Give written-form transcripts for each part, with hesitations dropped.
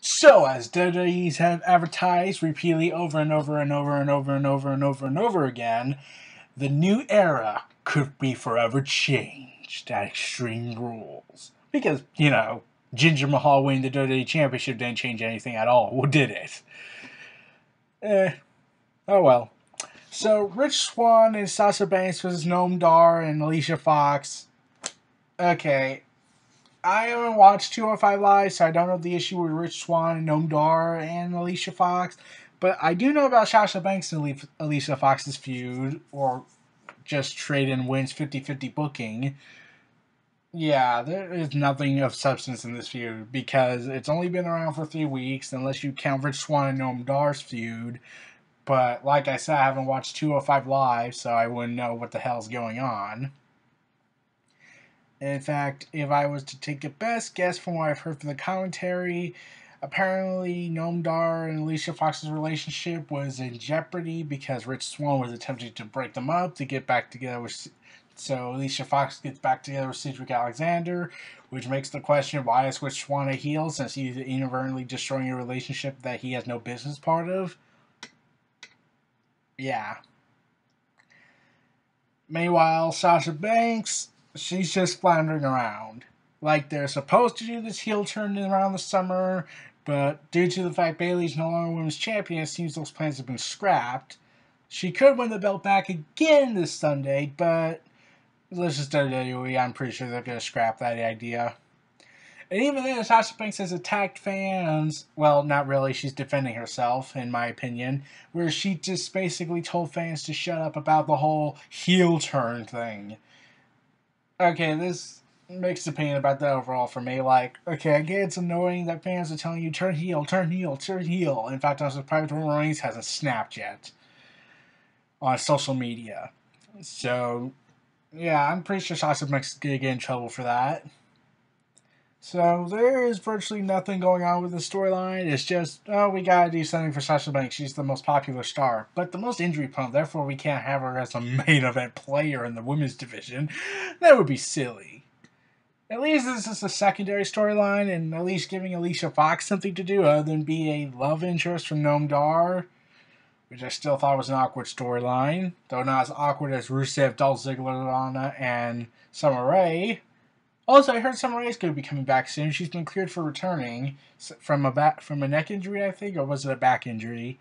So, as WWE's have advertised repeatedly over and over and over and over and over and over and over again, the new era could be forever changed at Extreme Rules. Because, Jinder Mahal winning the WWE Championship didn't change anything at all, did it? Oh well. So, Rich Swann and Sasha Banks versus Noam Dar and Alicia Fox. Okay. I haven't watched 205 Live, so I don't know the issue with Rich Swann and Noam Dar and Alicia Fox. But I do know about Sasha Banks and Alicia Fox's feud, or just trade and wins 50-50 booking. Yeah, there is nothing of substance in this feud, because it's only been around for 3 weeks, unless you count Rich Swann and Noam Dar's feud. But like I said, I haven't watched 205 Live, so I wouldn't know what the hell's going on. In fact, if I was to take a best guess from what I've heard from the commentary, apparently Noam Dar and Alicia Fox's relationship was in jeopardy because Rich Swann was attempting to break them up to get back together with... So Alicia Fox gets back together with Cedric Alexander, which makes the question, why is Rich Swann a heel since he's inadvertently destroying a relationship that he has no business part of? Yeah. Meanwhile, Sasha Banks... she's just floundering around. Like, they're supposed to do this heel turn around the summer, but due to the fact Bayley's no longer women's champion, it seems those plans have been scrapped. She could win the belt back again this Sunday, but this is WWE. I'm pretty sure they're going to scrap that idea. And even then, Sasha Banks has attacked fans. Well, not really. She's defending herself, in my opinion. Where she just basically told fans to shut up about the whole heel turn thing. Okay, this mixed opinion about that overall for me. Like, okay, I get it's annoying that fans are telling you, turn heel, turn heel, turn heel. In fact, I'm surprised Roman Reigns hasn't snapped yet on social media. So, yeah, I'm pretty sure Sasha Banks is going to get in trouble for that. So, there is virtually nothing going on with the storyline. It's just, oh, we gotta do something for Sasha Banks. She's the most popular star, but the most injury prone. Therefore, we can't have her as a main event player in the women's division. That would be silly. At least this is a secondary storyline, and at least giving Alicia Fox something to do other than be a love interest from Noam Dar, which I still thought was an awkward storyline, though not as awkward as Rusev, Dolph Ziggler, Lana, and Summer Rae. Also, I heard Summer Rae is going to be coming back soon. She's been cleared for returning from a neck injury, I think, or was it a back injury?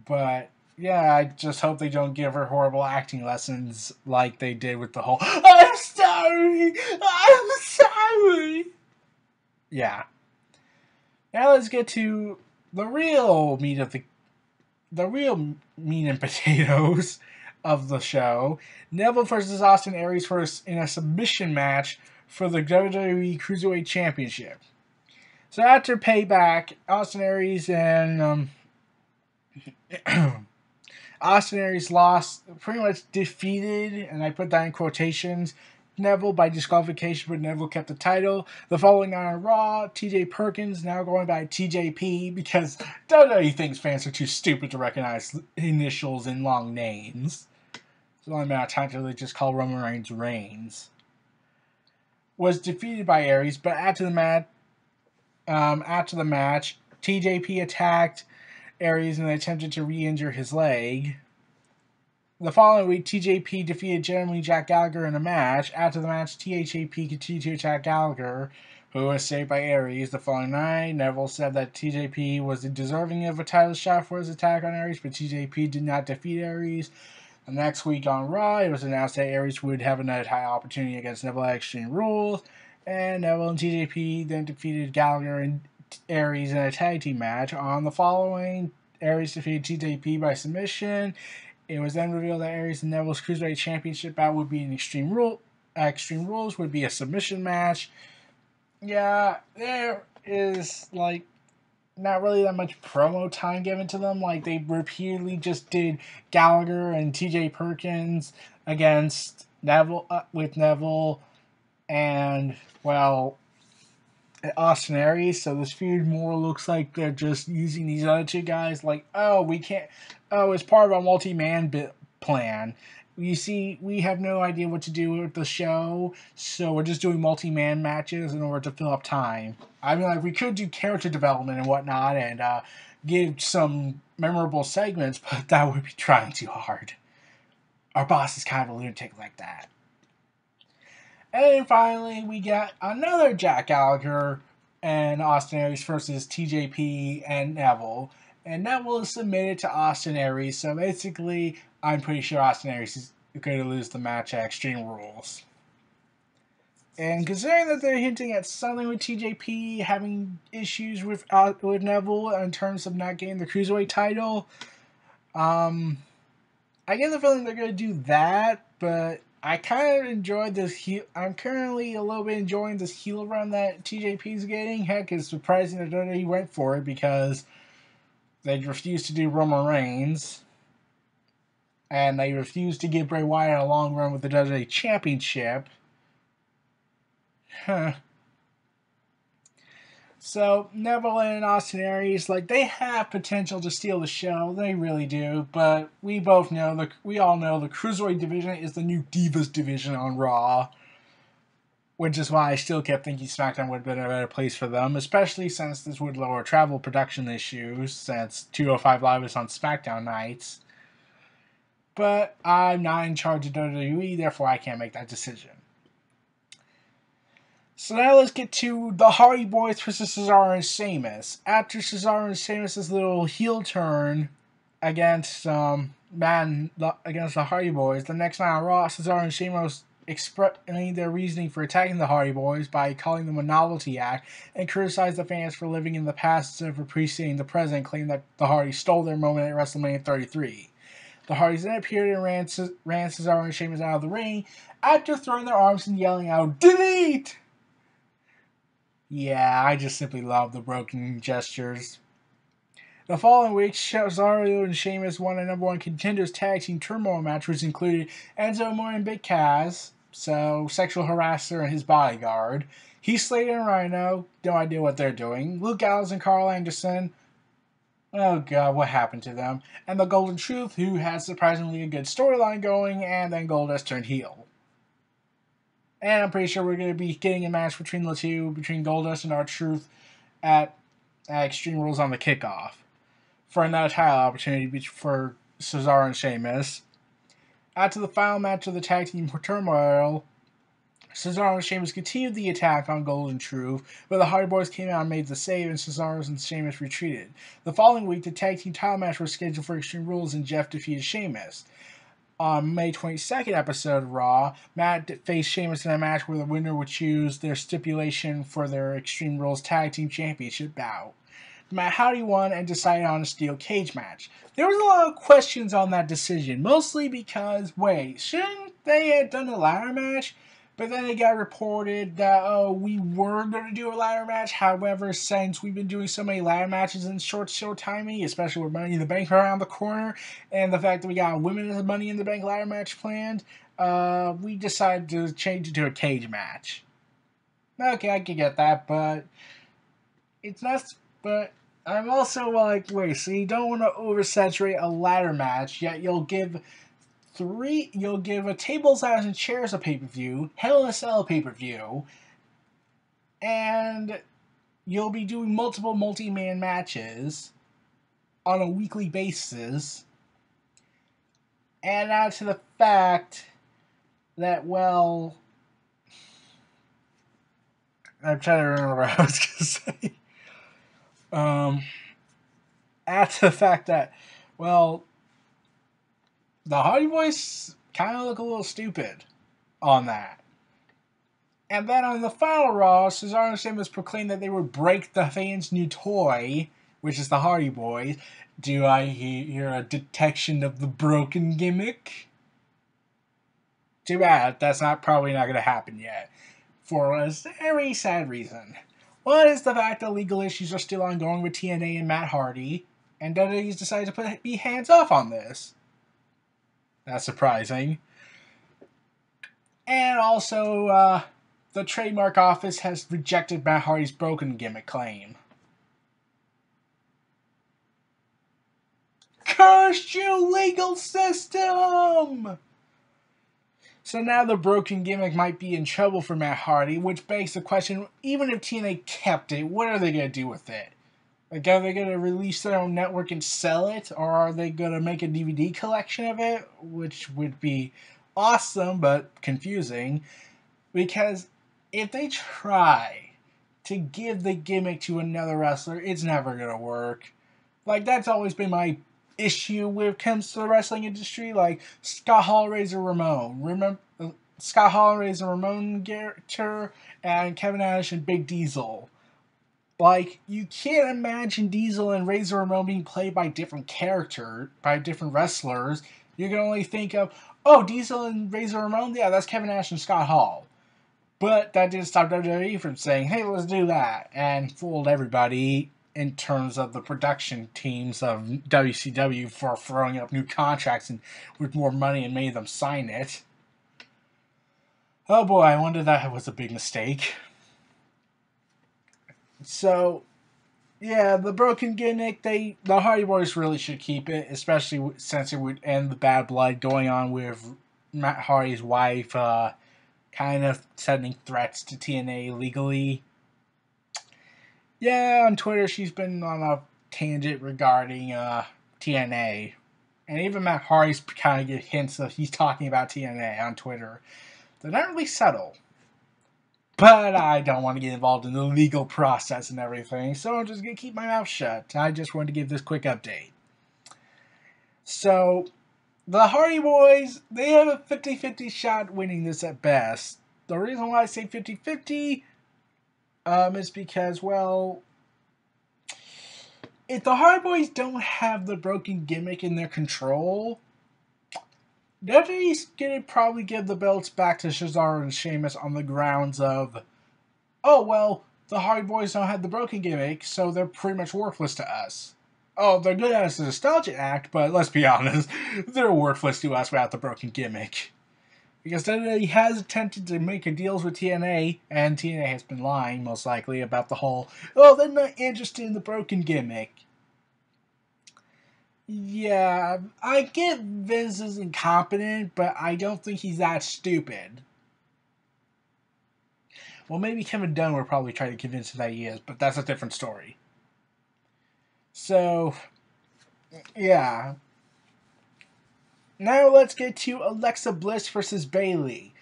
But yeah, I just hope they don't give her horrible acting lessons like they did with the whole "I'm sorry, I'm sorry." Yeah. Now let's get to the real meat and potatoes of the show. Neville versus Austin Aries in a submission match for the WWE Cruiserweight Championship. So after Payback, Austin Aries and Austin Aries lost, pretty much defeated, and I put that in quotations, Neville by disqualification, but Neville kept the title. The following night on Raw, TJ Perkins, now going by TJP, because WWE thinks fans are too stupid to recognize initials in long names. It's the only amount of time to just call Roman Reigns Reigns. Was defeated by Aries, but after the match, TJP attacked Aries and attempted to re-injure his leg. The following week, TJP defeated Jeremy Jack Gallagher in a match. After the match, TJP continued to attack Gallagher, who was saved by Aries. The following night, Neville said that TJP was deserving of a title shot for his attack on Aries, but TJP did not defeat Aries. The next week on Raw, it was announced that Aries would have another title opportunity against Neville at Extreme Rules, and Neville and TJP then defeated Gallagher and Aries in a tag team match. On the following, Aries defeated TJP by submission. It was then revealed that Aries and Neville's Cruiserweight Championship bout would be an Extreme Rules would be a submission match. Yeah, there is, like, not really that much promo time given to them. Like, they repeatedly just did Gallagher and TJ Perkins against Neville, with Neville and, well, Austin Aries. So this feud more looks like they're just using these other two guys like, oh, we can't, oh, it's part of a multi-man plan. You see, we have no idea what to do with the show, so we're just doing multi-man matches in order to fill up time. I mean, like, we could do character development and whatnot and give some memorable segments, but that would be trying too hard. Our boss is kind of a lunatic like that. And then finally, we got another Jack Gallagher and Austin Aries versus TJP and Neville. And Neville is submitted to Austin Aries, so basically, I'm pretty sure Austin Aries is going to lose the match at Extreme Rules. And considering that they're hinting at something with TJP having issues with Neville in terms of not getting the Cruiserweight title, I get the feeling they're going to do that, but I kind of enjoyed this heel. I'm currently a little bit enjoying this heel run that TJP is getting. Heck, it's surprising that WWE went for it because they refused to do Roman Reigns. And they refused to give Bray Wyatt a long run with the WWE Championship. Huh. So, Neville and Austin Aries, like, they have potential to steal the show. They really do. But we all know the Cruiserweight division is the new Divas division on Raw. Which is why I still kept thinking SmackDown would have been a better place for them. Especially since this would lower travel production issues. Since 205 Live is on SmackDown nights. But I'm not in charge of WWE, therefore I can't make that decision. So now let's get to the Hardy Boys versus Cesaro and Sheamus. After Cesaro and Sheamus' little heel turn against the Hardy Boys, the next night on Raw, Cesaro and Sheamus explained their reasoning for attacking the Hardy Boys by calling them a novelty act and criticized the fans for living in the past instead of appreciating the present, claiming that the Hardys stole their moment at WrestleMania 33. The Hardys then appeared and ran Cesaro and Sheamus out of the ring after throwing their arms and yelling out, "Delete!" Yeah, I just simply love the broken gestures. The following week, Cesaro and Sheamus won a number one contenders tag team turmoil match, which included Enzo Amore and Big Cass, so sexual harasser and his bodyguard, Heath Slater and Rhino, no idea what they're doing, Luke Gallows and Carl Anderson, oh god, what happened to them? And the Golden Truth, who has surprisingly a good storyline going, and then Goldust turned heel. And I'm pretty sure we're going to be getting a match between the two, between Goldust and R-Truth at Extreme Rules on the kickoff. For another title opportunity for Cesaro and Sheamus. After the final match of the tag team turmoil, Cesaro and Sheamus continued the attack on Golden Truth, but the Hardy Boys came out and made the save, and Cesaro and Sheamus retreated. The following week, the tag team title match was scheduled for Extreme Rules, and Jeff defeated Sheamus. On May 22nd episode of Raw, Matt faced Sheamus in a match where the winner would choose their stipulation for their Extreme Rules Tag Team Championship bout. Matt Hardy won and decided on a steel cage match. There was a lot of questions on that decision, mostly because, wait, shouldn't they have done a ladder match? But then it got reported that, oh, we were going to do a ladder match. However, since we've been doing so many ladder matches in short timing, especially with Money in the Bank around the corner, and the fact that we got a Women's Money in the Bank ladder match planned, we decided to change it to a cage match. Okay, I can get that, but it's not... But I'm also like, wait, so you don't want to oversaturate a ladder match, yet you'll give a tables, ladders, and chairs a pay-per-view, Hell in a Cell pay-per-view, and you'll be doing multiple multi-man matches on a weekly basis, and add to the fact that, well, I'm trying to remember what I was going to say. Add to the fact that, well, the Hardy Boys kind of look a little stupid on that. And then on the final Raw, Cesaro and Sheamus proclaimed that they would break the fans' new toy, which is the Hardy Boys. Do I hear a detection of the broken gimmick? Too bad, that's probably not going to happen yet. For a very sad reason. One is the fact that legal issues are still ongoing with TNA and Matt Hardy, and WWE's decided to be hands off on this. That's surprising. And also, the trademark office has rejected Matt Hardy's broken gimmick claim. Curse you, legal system! So now the broken gimmick might be in trouble for Matt Hardy, which begs the question, even if TNA kept it, what are they going to do with it? Like, are they going to release their own network and sell it? Or are they going to make a DVD collection of it? Which would be awesome, but confusing. Because if they try to give the gimmick to another wrestler, it's never going to work. Like, that's always been my issue when it comes to the wrestling industry. Like, Scott Hall, Razor Ramon. Remember Scott Hall, Razor Ramon character, and Kevin Nash and Big Diesel. Like, you can't imagine Diesel and Razor Ramon being played by different wrestlers. You can only think of, oh, Diesel and Razor Ramon? Yeah, that's Kevin Nash and Scott Hall. But that didn't stop WWE from saying, hey, let's do that, and fooled everybody in terms of the production teams of WCW for throwing up new contracts and with more money and made them sign it. Oh boy, I wonder that was a big mistake. So, yeah, the broken gimmick, the Hardy Boys really should keep it, especially since it would end the bad blood going on with Matt Hardy's wife kind of sending threats to TNA legally. Yeah, on Twitter she's been on a tangent regarding TNA. And even Matt Hardy's kind of get hints that he's talking about TNA on Twitter. They're not really subtle. But I don't want to get involved in the legal process and everything, so I'm just going to keep my mouth shut. I just wanted to give this quick update. So, the Hardy Boys, they have a 50-50 shot winning this at best. The reason why I say 50-50 is because, well, if the Hardy Boys don't have the broken gimmick in their control, WWE's going to probably give the belts back to Cesaro and Sheamus on the grounds of, oh, well, the Hardy Boys don't have the broken gimmick, so they're pretty much worthless to us. Oh, they're good as a nostalgia act, but let's be honest, they're worthless to us without the broken gimmick. Because WWE has attempted to make deals with TNA, and TNA has been lying, most likely, about the whole, oh, they're not interested in the broken gimmick. Yeah, I get Vince is incompetent, but I don't think he's that stupid. Well, maybe Kevin Dunn will probably try to convince him that he is, but that's a different story. So, yeah. Now let's get to Alexa Bliss versus Bayley.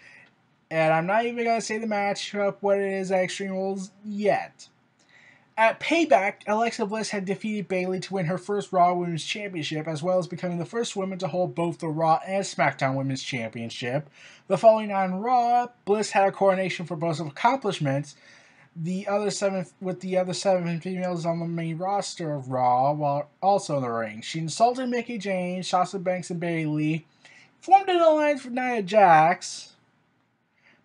And I'm not even going to say the matchup, what it is at Extreme Rules yet. At Payback, Alexa Bliss had defeated Bayley to win her first Raw Women's Championship, as well as becoming the first woman to hold both the Raw and SmackDown Women's Championship. The following night on Raw, Bliss had a coronation for both accomplishments, with the other seven females on the main roster of Raw, while also in the ring. She insulted Mickie James, Sasha Banks, and Bayley, formed an alliance with Nia Jax,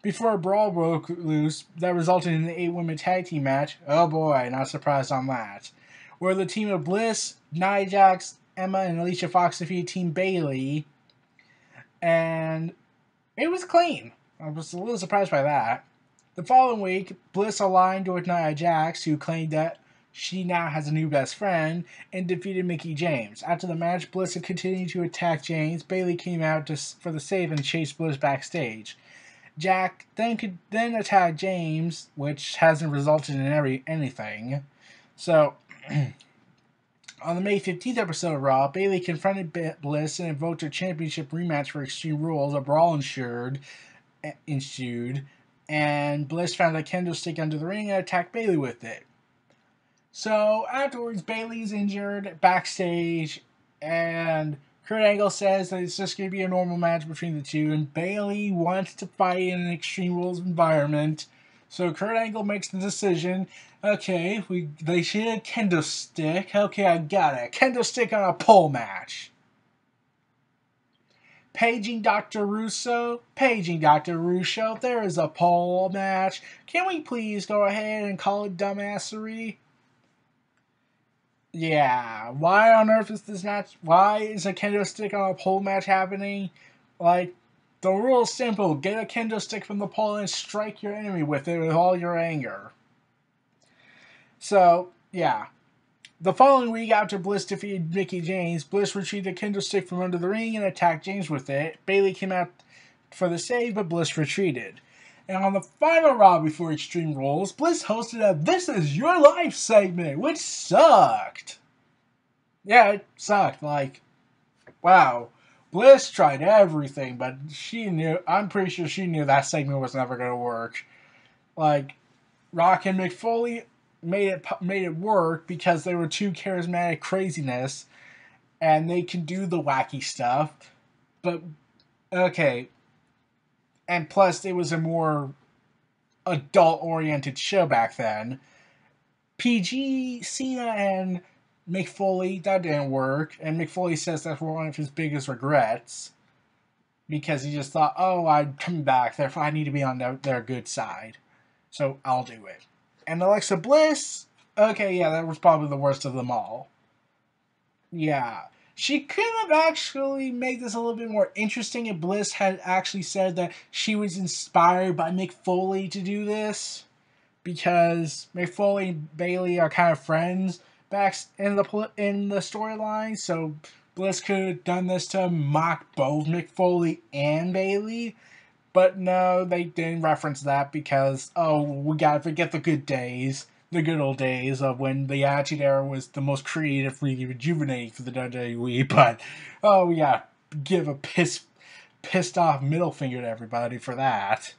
before a brawl broke loose that resulted in an 8-woman tag team match. Oh boy, not surprised on that. Where the team of Bliss, Nia Jax, Emma, and Alicia Fox defeated Team Bayley. And it was clean. I was a little surprised by that. The following week, Bliss aligned with Nia Jax, who claimed that she now has a new best friend, and defeated Mickie James. After the match, Bliss continued to attack James. Bayley came out for the save and chased Bliss backstage. Jack then attacked James, which hasn't resulted in anything. So, on the May 15th episode of Raw, Bayley confronted Bliss and invoked her championship rematch for Extreme Rules. A brawl ensued, and Bliss found a kendo stick under the ring and attacked Bayley with it. So, afterwards, Bayley's injured backstage, and Kurt Angle says that it's just going to be a normal match between the two, and Bayley wants to fight in an Extreme Rules environment. So Kurt Angle makes the decision, okay, they should have a kendo stick. Okay, I got it. Kendo stick on a pole match. Paging Dr. Russo, there is a pole match. Can we please go ahead and call it dumbassery? Yeah, why on earth is this match? Why is a kendo stick on a pole match happening? Like, the rule is simple. Get a kendo stick from the pole and strike your enemy with it with all your anger. So, yeah. The following week, after Bliss defeated Mickie James, Bliss retrieved a kendo stick from under the ring and attacked James with it. Bayley came out for the save, but Bliss retreated. And on the final Raw before Extreme Rules, Bliss hosted a "This Is Your Life" segment, which sucked. Yeah, it sucked. Like, wow. Bliss tried everything, but I'm pretty sure she knew that segment was never going to work. Like, Rock and Mick Foley made it work because they were too charismatic craziness, and they can do the wacky stuff. But, okay. And plus, it was a more adult-oriented show back then. PG, Cena, and Mick Foley, that didn't work. And Mick Foley says that's one of his biggest regrets. Because he just thought, oh, I'm coming back, therefore I need to be on their good side. So I'll do it. And Alexa Bliss, okay, yeah, that was probably the worst of them all. Yeah. She could have actually made this a little bit more interesting if Bliss had actually said that she was inspired by Mick Foley to do this. Because Mick Foley and Bayley are kind of friends back in the storyline, so Bliss could have done this to mock both Mick Foley and Bayley. But no, they didn't reference that because, oh, we gotta forget the good days. The good old days of when the Attitude Era was the most creatively rejuvenating for the WWE. But, oh, we gotta give a pissed off middle finger to everybody for that.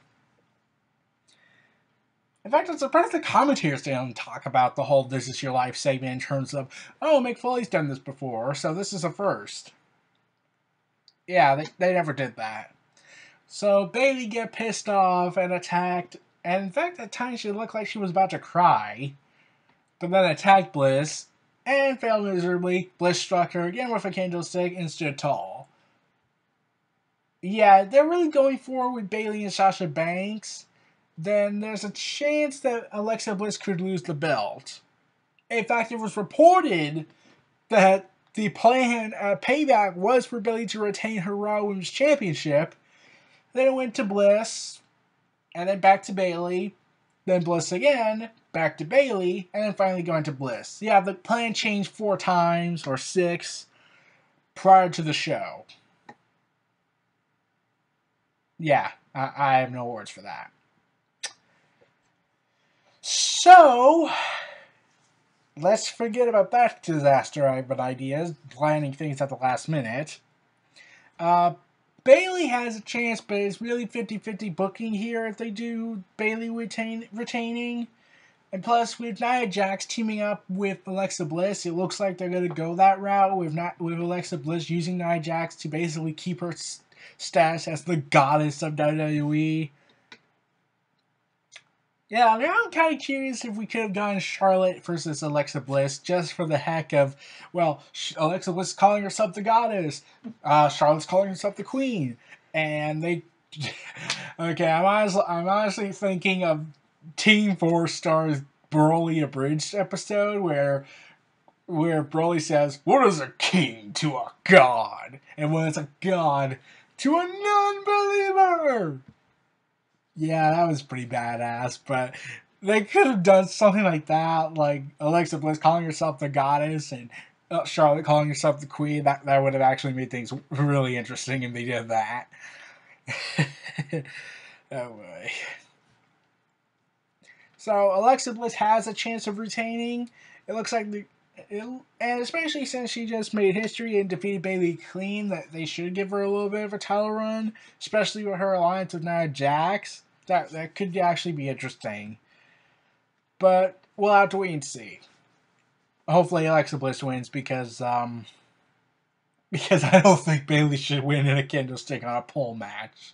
In fact, I'm surprised the commentators didn't talk about the whole "This Is Your Life" segment in terms of, oh, Mick Foley's done this before, so this is a first. Yeah, they never did that. So Bayley get pissed off and attacked, and in fact, at times she looked like she was about to cry, but then attacked Bliss, and failed miserably. Bliss struck her again with a candlestick and stood tall. Yeah, they're really going forward with Bayley and Sasha Banks. Then there's a chance that Alexa Bliss could lose the belt. In fact, it was reported that the plan payback was for Bayley to retain her Raw Women's Championship. Then it went to Bliss, and then back to Bayley, then Bliss again, back to Bayley, and then finally going to Bliss. Yeah, the plan changed 4 times, or 6, prior to the show. Yeah, I have no words for that. So, let's forget about that disaster of an idea, planning things at the last minute. Bayley has a chance, but it's really 50-50 booking here if they do Bayley retaining. And plus, with Nia Jax teaming up with Alexa Bliss, it looks like they're going to go that route with Alexa Bliss using Nia Jax to basically keep her status as the goddess of WWE. Yeah, now I'm kind of curious if we could have gone Charlotte versus Alexa Bliss just for the heck of, well, Alexa Bliss is calling herself the goddess, Charlotte's calling herself the queen, and they, okay, I'm honestly thinking of Team 4 Star's Broly Abridged episode where Broly says, "What is a king to a god? And when it's a god to a non-believer?" Yeah, that was pretty badass, but they could have done something like that, like Alexa Bliss calling herself the goddess and Charlotte calling herself the queen. That would have actually made things really interesting if they did that. Oh boy. So Alexa Bliss has a chance of retaining. It looks like and especially since she just made history and defeated Bayley clean, that they should give her a little bit of a title run, especially with her alliance with Nia Jax. That could actually be interesting. But we'll have to wait and see. Hopefully Alexa Bliss wins because I don't think Bayley should win in a candlestick on a pole match.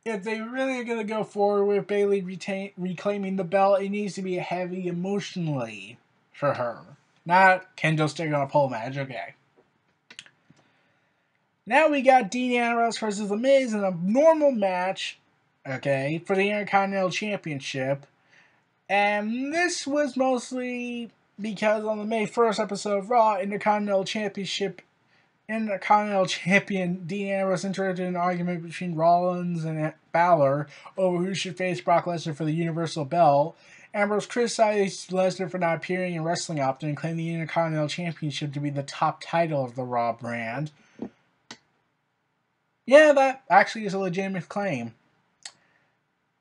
If they really are going to go forward with Bayley reclaiming the belt, it needs to be heavy emotionally for her. Not candlestick on a pole match, okay. Now we got Dean Ambrose versus The Miz in a normal match, okay, for the Intercontinental Championship. And this was mostly because on the May 1st episode of Raw, Intercontinental Champion Dean Ambrose entered into an argument between Rollins and Balor over who should face Brock Lesnar for the Universal Belt. Ambrose criticized Lesnar for not appearing in wrestling often and claimed the Intercontinental Championship to be the top title of the Raw brand. Yeah, that actually is a legitimate claim.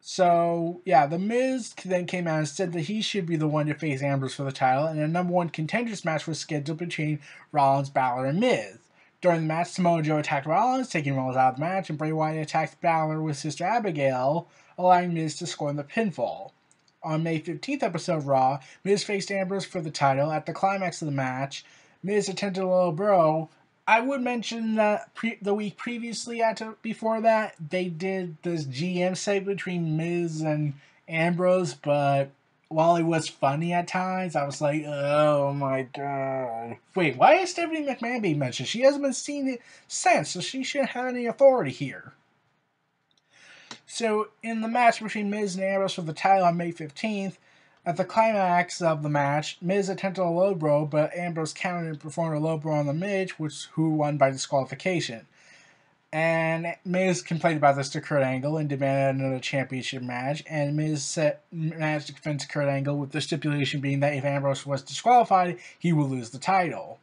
So, yeah, The Miz then came out and said that he should be the one to face Ambrose for the title, and a number one contenders match was scheduled between Rollins, Balor, and Miz. During the match, Samoa Joe attacked Rollins, taking Rollins out of the match, and Bray Wyatt attacked Balor with Sister Abigail, allowing Miz to score in the pinfall. On May 15th episode of Raw, Miz faced Ambrose for the title. At the climax of the match, Miz attempted a low blow. I would mention that the week previously, before that, they did this GM segment between Miz and Ambrose, but while it was funny at times, I was like, oh my god. Wait, why is Stephanie McMahon being mentioned? She hasn't been seen it since, so she shouldn't have any authority here. So, in the match between Miz and Ambrose for the title on May 15th, at the climax of the match, Miz attempted a low blow, but Ambrose countered and performed a low blow on the Miz, who won by disqualification. And Miz complained about this to Kurt Angle and demanded another championship match, and Miz managed to defend Kurt Angle with the stipulation being that if Ambrose was disqualified, he would lose the title.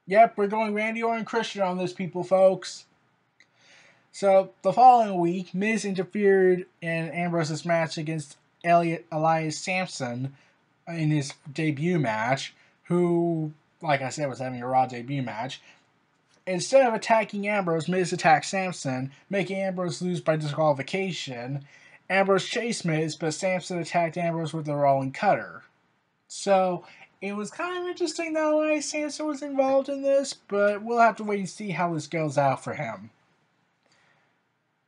Yep, we're going Randy Orton Christian on this, people, folks. So, the following week, Miz interfered in Ambrose's match against Elias Sampson in his debut match, who, like I said, was having a Raw debut match. Instead of attacking Ambrose, Miz attacked Sampson, making Ambrose lose by disqualification. Ambrose chased Miz, but Sampson attacked Ambrose with a rolling cutter. So, it was kind of interesting that Elias Sampson was involved in this, but we'll have to wait and see how this goes out for him.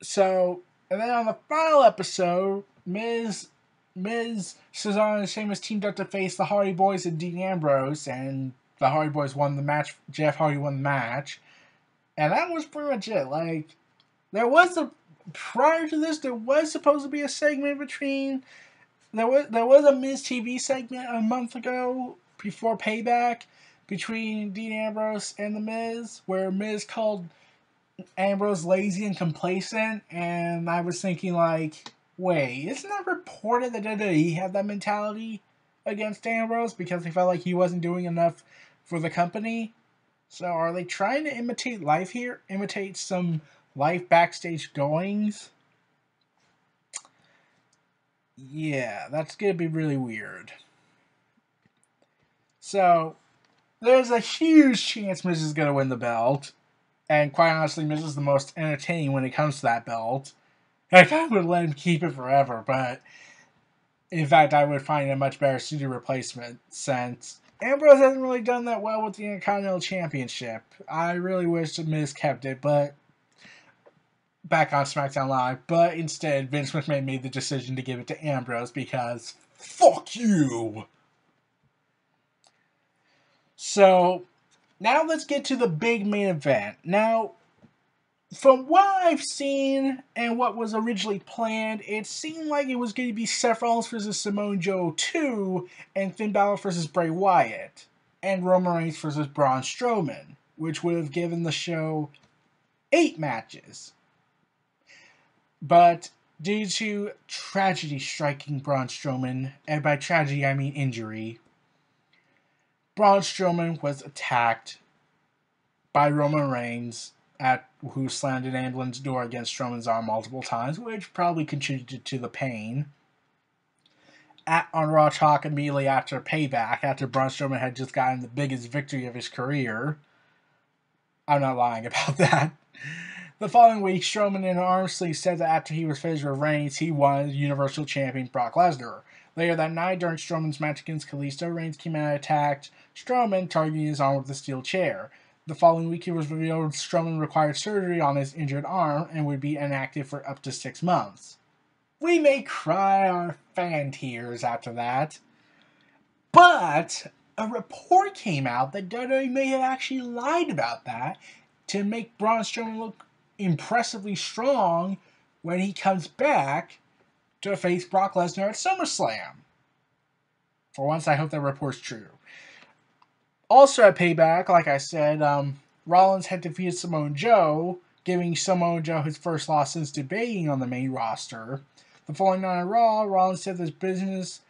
So, and then on the final episode, Miz, Cesaro, and Sheamus teamed up to face the Hardy Boys and Dean Ambrose, and the Hardy Boys won the match. Jeff Hardy won the match. And that was pretty much it. Like, prior to this, there was supposed to be a segment between, there was a Miz TV segment a month ago, before Payback, between Dean Ambrose and The Miz, where Miz called Ambrose lazy and complacent, and I was thinking, like, wait, isn't that reported that WWE had that mentality against Ambrose because they felt like he wasn't doing enough for the company? So are they trying to imitate life here? Imitate some life backstage goings? Yeah, that's gonna be really weird. So, there's a huge chance Miz is gonna win the belt. And quite honestly, Miz is the most entertaining when it comes to that belt. Like, I would let him keep it forever, but in fact, I would find a much better suited replacement since Ambrose hasn't really done that well with the Intercontinental Championship. I really wish that Miz kept it, but back on SmackDown Live. But instead, Vince McMahon made the decision to give it to Ambrose because fuck you. So, now let's get to the big main event. Now, from what I've seen and what was originally planned, it seemed like it was going to be Seth Rollins versus Samoa Joe 2 and Finn Balor versus Bray Wyatt and Roman Reigns versus Braun Strowman, which would have given the show 8 matches. But due to tragedy striking Braun Strowman, and by tragedy I mean injury, Braun Strowman was attacked by Roman Reigns, who slammed an ambulance door against Strowman's arm multiple times, which probably contributed to the pain. On Raw Talk immediately after Payback, after Braun Strowman had just gotten the biggest victory of his career. I'm not lying about that. The following week, Strowman in an arm sleeve said that after he was finished with Reigns, he won Universal Champion Brock Lesnar. Later that night, during Strowman's match against Kalisto, Reigns came out and attacked Strowman, targeting his arm with a steel chair. The following week, it was revealed Strowman required surgery on his injured arm and would be inactive for up to 6 months. We may cry our fan tears after that, but a report came out that WWE may have actually lied about that to make Braun Strowman look impressively strong when he comes back to face Brock Lesnar at SummerSlam. For once, I hope that report's true. Also at Payback, like I said, Rollins had defeated Samoa Joe, giving Samoa Joe his first loss since debuting on the main roster. The following night on Raw, Rollins said this business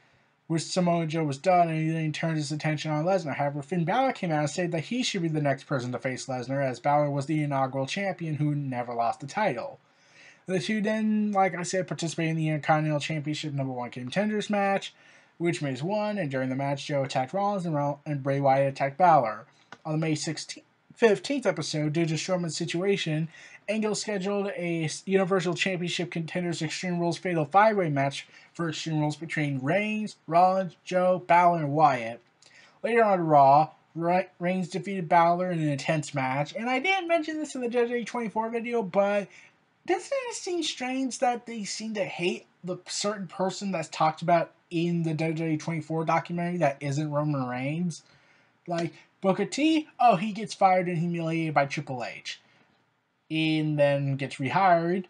which Samoa Joe was done, and he then turned his attention on Lesnar. However, Finn Balor came out and said that he should be the next person to face Lesnar, as Balor was the inaugural champion who never lost the title. The two then, like I said, participated in the Intercontinental Championship #1 Contenders match, which Miz won, and during the match, Joe attacked Rollins and Bray Wyatt attacked Balor. On the May 15th episode, due to Strowman's situation, Angle scheduled a Universal Championship Contenders Extreme Rules Fatal 5-Way match for Extreme Rules between Reigns, Rollins, Joe, Balor, and Wyatt. Later on Raw, Reigns defeated Balor in an intense match, and I didn't mention this in the WWE 24 video, but doesn't it seem strange that they seem to hate the certain person that's talked about in the WWE 24 documentary that isn't Roman Reigns? Like, Booker T, oh, he gets fired and humiliated by Triple H. And then gets rehired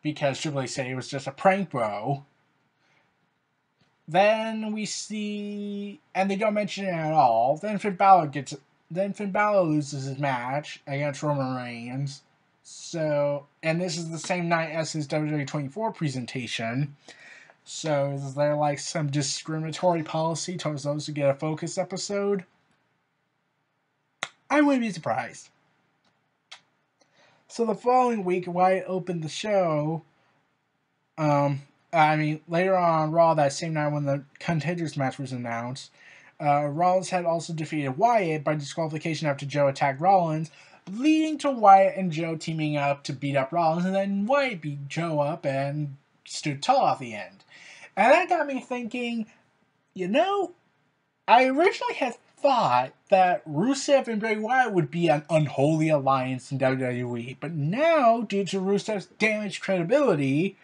because Triple H said it was just a prank bro. Then we see, and they don't mention it at all, then Finn Balor loses his match against Roman Reigns. So, and this is the same night as his WWE 24 presentation. So, is there like some discriminatory policy towards those who get a Focus episode? I wouldn't be surprised. So the following week, Wyatt opened the show. Later on Raw that same night when the Contenders match was announced, Rollins had also defeated Wyatt by disqualification after Joe attacked Rollins, leading to Wyatt and Joe teaming up to beat up Rollins, and then Wyatt beat Joe up and stood tall at the end. And that got me thinking, I originally had thought that Rusev and Bray Wyatt would be an unholy alliance in WWE, but now, due to Rusev's damaged credibility,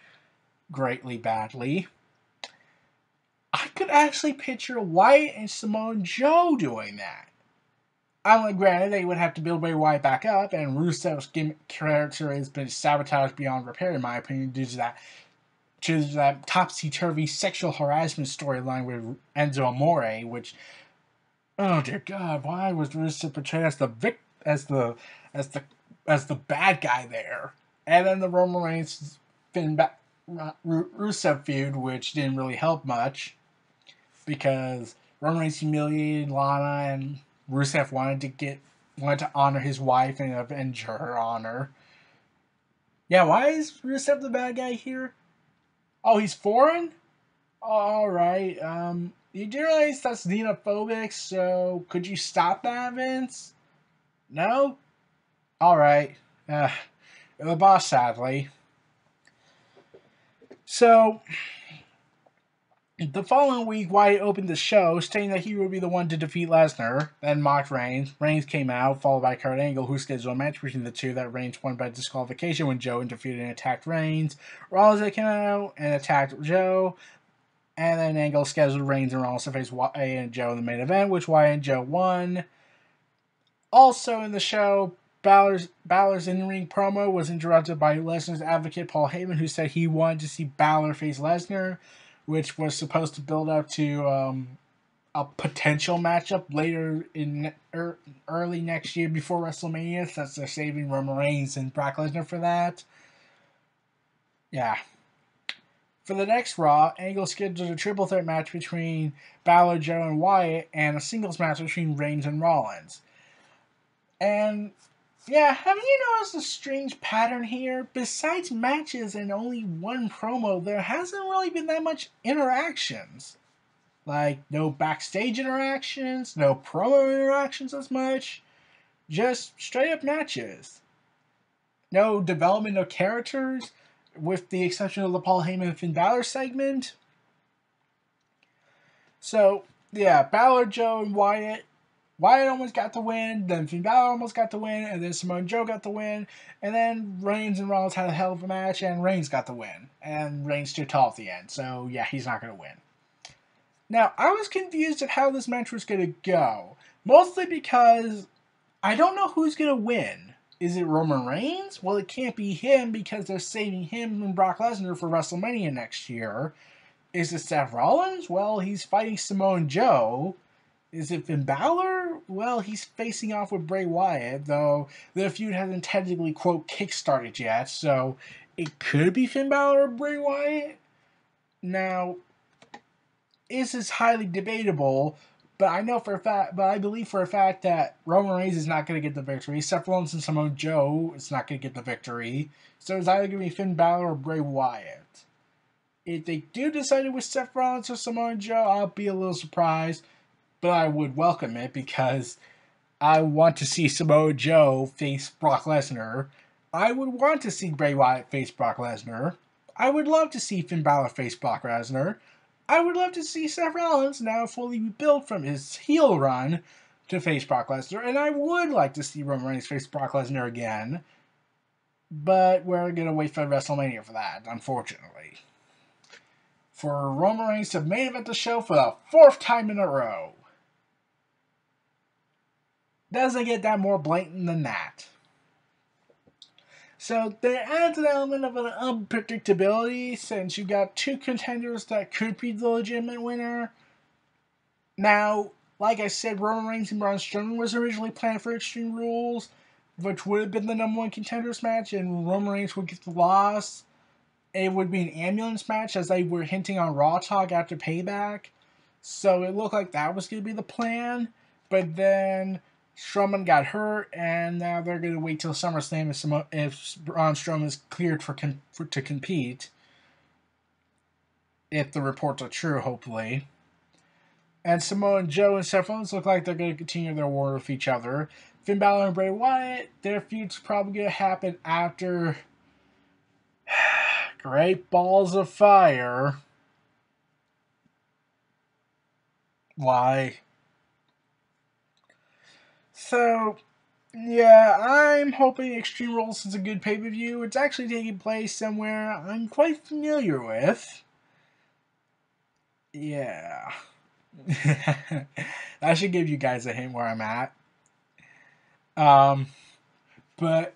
greatly badly, I could actually picture Wyatt and Samoa Joe doing that. Granted, they would have to build Bray Wyatt back up, and Rusev's gimmick character has been sabotaged beyond repair, in my opinion, due to that topsy-turvy sexual harassment storyline with Enzo Amore, which, oh dear God, why was Rusev portrayed as the bad guy there? And then the Roman Reigns Rusev feud, which didn't really help much, because Roman Reigns humiliated Lana, and Rusev wanted to honor his wife and avenge her honor. Yeah, why is Rusev the bad guy here? Oh, he's foreign? Alright, you do realize that's xenophobic, so could you stop that, Vince? No? Alright. The boss, sadly. So, the following week, Wyatt opened the show, stating that he would be the one to defeat Lesnar, then mocked Reigns. Reigns came out, followed by Kurt Angle, who scheduled a match between the two that Reigns won by disqualification when Joe interfered and attacked Reigns. Rollins came out and attacked Joe, and then Angle scheduled Reigns and Rollins to face Wyatt and Joe in the main event, which Wyatt and Joe won. Also in the show, Balor's in-ring promo was interrupted by Lesnar's advocate Paul Heyman, who said he wanted to see Balor face Lesnar, which was supposed to build up to a potential matchup later in early next year before WrestleMania, since they're saving Roman Reigns and Brock Lesnar for that. Yeah. For the next Raw, Angle scheduled a triple threat match between Balor, Joe, and Wyatt, and a singles match between Reigns and Rollins. And yeah, haven't you noticed a strange pattern here? Besides matches and only one promo, there hasn't really been that much interactions. Like, no backstage interactions, no promo interactions as much. Just straight up matches. No development of characters, with the exception of the Paul Heyman and Finn Balor segment. So, yeah, Balor, Joe, and Wyatt almost got the win, then Finn Balor almost got the win, and then Samoa Joe got the win, and then Reigns and Rollins had a hell of a match, and Reigns got the win. And Reigns too tall at the end, so yeah, he's not going to win. Now, I was confused at how this match was going to go, mostly because I don't know who's going to win. Is it Roman Reigns? Well, it can't be him because they're saving him and Brock Lesnar for WrestleMania next year. Is it Seth Rollins? Well, he's fighting Samoa Joe. Is it Finn Balor? Well, he's facing off with Bray Wyatt, though the feud hasn't technically, quote, kick-started yet, so it could be Finn Balor or Bray Wyatt. Now, is highly debatable. But I know for a fact, but I believe for a fact that Roman Reigns is not going to get the victory. Seth Rollins and Samoa Joe is not going to get the victory. So it's either going to be Finn Balor or Bray Wyatt. If they do decide it with Seth Rollins or Samoa Joe, I'll be a little surprised. But I would welcome it because I want to see Samoa Joe face Brock Lesnar. I would want to see Bray Wyatt face Brock Lesnar. I would love to see Finn Balor face Brock Lesnar. I would love to see Seth Rollins now fully rebuilt from his heel run to face Brock Lesnar. And I would like to see Roman Reigns face Brock Lesnar again. But we're going to wait for WrestleMania for that, unfortunately. For Roman Reigns to main event the show for the 4th time in a row. Doesn't get that more blatant than that. So there adds an element of an unpredictability since you got 2 contenders that could be the legitimate winner. Now, like I said, Roman Reigns and Braun Strowman was originally planned for Extreme Rules, which would have been the number 1 contenders match, and Roman Reigns would get the loss. It would be an ambulance match, as they were hinting on Raw Talk after Payback. So it looked like that was going to be the plan, but then Strowman got hurt, and now they're going to wait till SummerSlam if Braun Strowman is cleared to compete. If the reports are true, hopefully. And Samoa Joe and Seth Rollins look like they're going to continue their war with each other. Finn Balor and Bray Wyatt, their feud's probably going to happen after Great Balls of Fire. Why? So, yeah, I'm hoping Extreme Rules is a good pay-per-view. It's actually taking place somewhere I'm quite familiar with. Yeah. That should give you guys a hint where I'm at. But,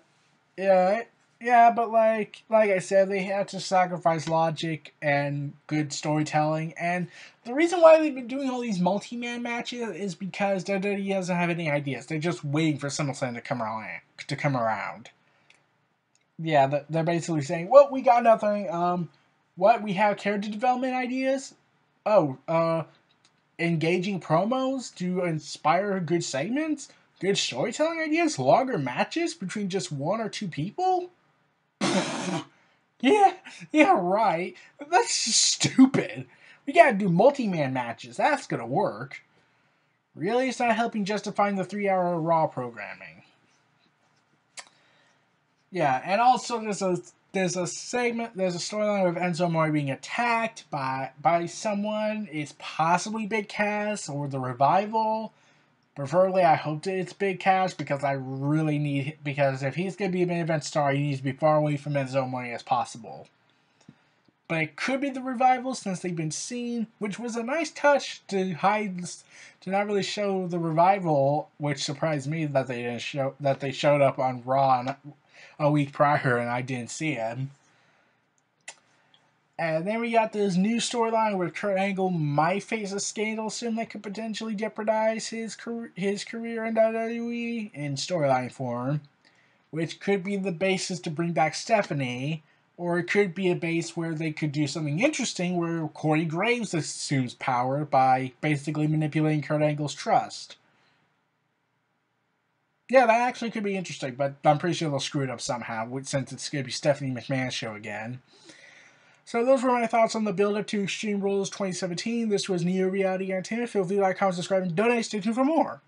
yeah, but like I said, they had to sacrifice logic and good storytelling. And the reason why they've been doing all these multi-man matches is because WWE doesn't have any ideas. They're just waiting for SummerSlam to come around. Yeah, they're basically saying, well, we got nothing. What? We have character development ideas? Oh, engaging promos to inspire good segments? Good storytelling ideas? Longer matches between just 1 or 2 people? Yeah, right. That's just stupid. We gotta do multi-man matches. That's gonna work. Really, it's not helping justifying the 3-hour Raw programming. Yeah, and also there's a storyline of Enzo Amore being attacked by someone. It's possibly Big Cass or the Revival. Preferably, I hope that it's Big Cass because because if he's going to be a main event star, he needs to be far away from Enzo Amore as possible. But it could be the Revival since they've been seen, which was a nice touch to not really show the Revival, which surprised me that they showed up on Raw a week prior and I didn't see him. And then we got this new storyline where Kurt Angle might face a scandal soon that could potentially jeopardize his career in WWE in storyline form, which could be the basis to bring back Stephanie, or it could be a base where they could do something interesting where Corey Graves assumes power by basically manipulating Kurt Angle's trust. Yeah, that actually could be interesting, but I'm pretty sure they'll screw it up somehow since it's going to be Stephanie McMahon's show again. So those were my thoughts on the build-up to Extreme Rules 2017. This was Neo Reality Entertainment. Feel free to like, comment, subscribe, and donate. Stay tuned for more.